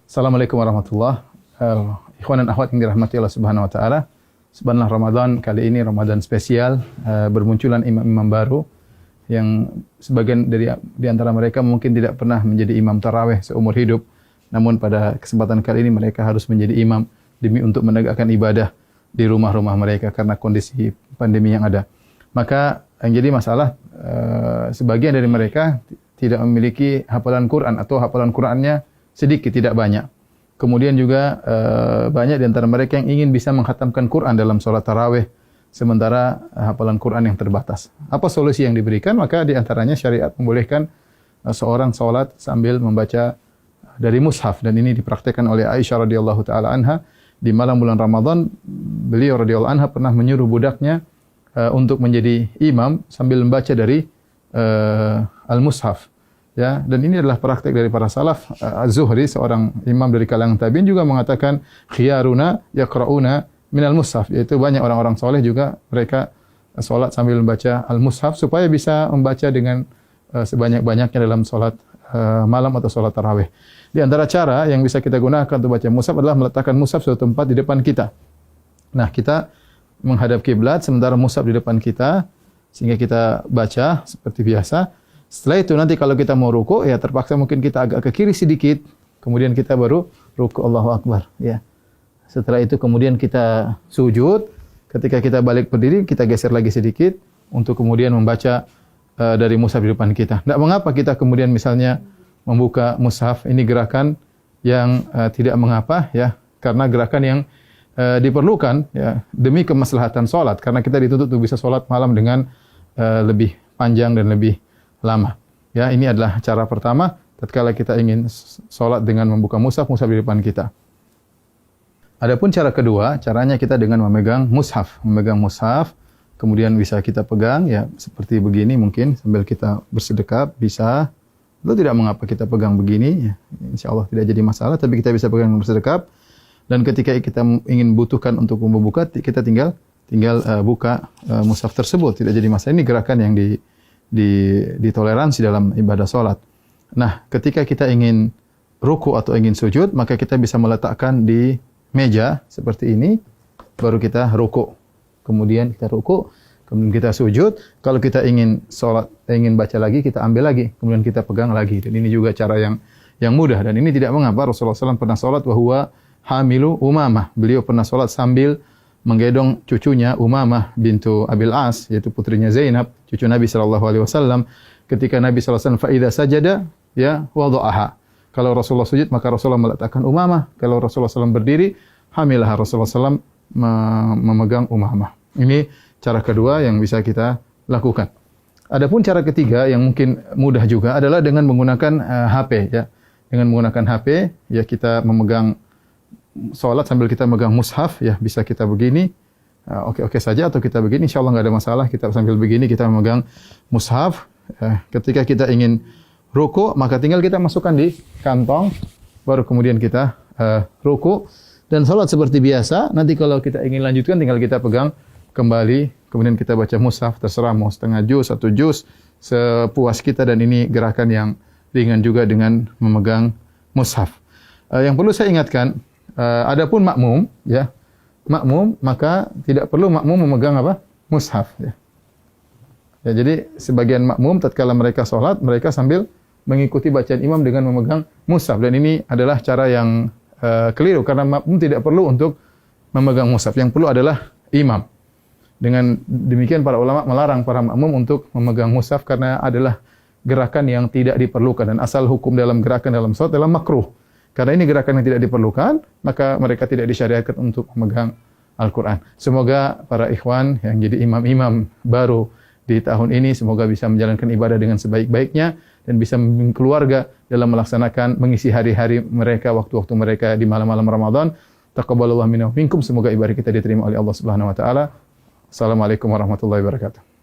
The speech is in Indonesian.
Assalamualaikum warahmatullahi wabarakatuh. Ikhwan dan akhwat yang dirahmati Allah Subhanahu wa taala. Subhanallah, Ramadan kali ini Ramadan spesial, bermunculan imam-imam baru yang sebagian di antara mereka mungkin tidak pernah menjadi imam tarawih seumur hidup. Namun pada kesempatan kali ini mereka harus menjadi imam demi untuk menegakkan ibadah di rumah-rumah mereka karena kondisi pandemi yang ada. Maka yang jadi masalah sebagian dari mereka tidak memiliki hafalan Quran atau hafalan Qurannya sedikit, tidak banyak. Kemudian juga banyak di antara mereka yang ingin bisa mengkhatamkan Quran dalam sholat tarawih, sementara hafalan Quran yang terbatas. Apa solusi yang diberikan? Maka di antaranya syariat membolehkan seorang sholat sambil membaca dari mushaf, dan ini dipraktikkan oleh Aisyah radhiyallahu taala anha di malam bulan Ramadan. Beliau radhiyallahu anha pernah menyuruh budaknya untuk menjadi imam sambil membaca dari al-mushaf. Ya, dan ini adalah praktik dari para salaf. Az-Zuhri, seorang imam dari kalangan tabi'in, juga mengatakan khiyaruna yaqra'una minal mushaf, yaitu banyak orang-orang soleh juga mereka salat sambil membaca al-mushaf supaya bisa membaca dengan sebanyak-banyaknya dalam salat malam atau salat tarawih. Di antara cara yang bisa kita gunakan untuk baca mushaf adalah meletakkan mushaf suatu tempat di depan kita. Nah, kita menghadap kiblat sementara mushaf di depan kita sehingga kita baca seperti biasa. Setelah itu nanti kalau kita mau ruku, ya terpaksa mungkin kita agak ke kiri sedikit, kemudian kita baru ruku, Allahu Akbar. Ya. Setelah itu kemudian kita sujud. Ketika kita balik berdiri, kita geser lagi sedikit untuk kemudian membaca dari mushaf di depan kita. Tidak mengapa kita kemudian misalnya membuka mushaf, ini gerakan yang tidak mengapa, ya, karena gerakan yang diperlukan, ya, demi kemaslahatan sholat, karena kita dituntut untuk bisa sholat malam dengan lebih panjang dan lebih lama. Ya, ini adalah cara pertama tatkala kita ingin salat dengan membuka mushaf di depan kita. Adapun cara kedua, caranya kita dengan memegang mushaf, kemudian bisa kita pegang, ya, seperti begini mungkin sambil kita bersedekap bisa. Itu tidak mengapa kita pegang begini, ya. Insyaallah tidak jadi masalah, tapi kita bisa pegang bersedekap, dan ketika kita ingin butuhkan untuk membuka, kita tinggal buka mushaf tersebut, tidak jadi masalah. Ini gerakan yang ditoleransi dalam ibadah salat. Nah, ketika kita ingin ruku atau ingin sujud, maka kita bisa meletakkan di meja seperti ini, baru kita ruku. Kemudian kita ruku, kemudian kita sujud. Kalau kita ingin salat, ingin baca lagi, kita ambil lagi, kemudian kita pegang lagi. Dan ini juga cara yang mudah, dan ini tidak mengapa. Rasulullah SAW pernah salat wa huwa hamilu Umamah. Beliau pernah salat sambil menggendong cucunya Umamah bintu Abil As, yaitu putrinya Zainab, cucu Nabi SAW. Ketika Nabi SAW fa idza sajada, ya, wada'aha. Kalau Rasulullah sujud, maka Rasulullah meletakkan Umamah. Kalau Rasulullah SAW berdiri, hamilah Rasulullah SAW memegang Umamah. Ini cara kedua yang bisa kita lakukan. Adapun cara ketiga yang mungkin mudah juga adalah dengan menggunakan HP, ya. Dengan menggunakan HP, ya, kita memegang salat sambil kita megang mushaf, ya, bisa kita begini, oke saja, atau kita begini, insyaallah nggak ada masalah. Kita sambil begini kita memegang mushaf. Ketika kita ingin ruku, maka tinggal kita masukkan di kantong, baru kemudian kita ruku dan salat seperti biasa. Nanti kalau kita ingin lanjutkan, tinggal kita pegang kembali, kemudian kita baca mushaf, terserah mau setengah juz, 1 juz, sepuas kita, dan ini gerakan yang ringan juga dengan memegang mushaf. Yang perlu saya ingatkan, adapun makmum, ya, maka tidak perlu makmum memegang apa? Mushaf, ya. Ya, jadi sebagian makmum tatkala mereka salat, mereka sambil mengikuti bacaan imam dengan memegang mushaf, dan ini adalah cara yang keliru, karena makmum tidak perlu untuk memegang mushaf. Yang perlu adalah imam. Dengan demikian para ulama melarang para makmum untuk memegang mushaf karena adalah gerakan yang tidak diperlukan, dan asal hukum dalam gerakan dalam salat adalah makruh. Karena ini gerakan yang tidak diperlukan, maka mereka tidak disyariatkan untuk memegang Al-Quran. Semoga para ikhwan yang jadi imam-imam baru di tahun ini, semoga bisa menjalankan ibadah dengan sebaik-baiknya, dan bisa membimbing keluarga dalam melaksanakan, mengisi hari-hari mereka, waktu-waktu mereka di malam-malam Ramadan. Taqabbalallahu minna wa minkum. Semoga ibadah kita diterima oleh Allah Subhanahu wa taala. Assalamualaikum warahmatullahi wabarakatuh.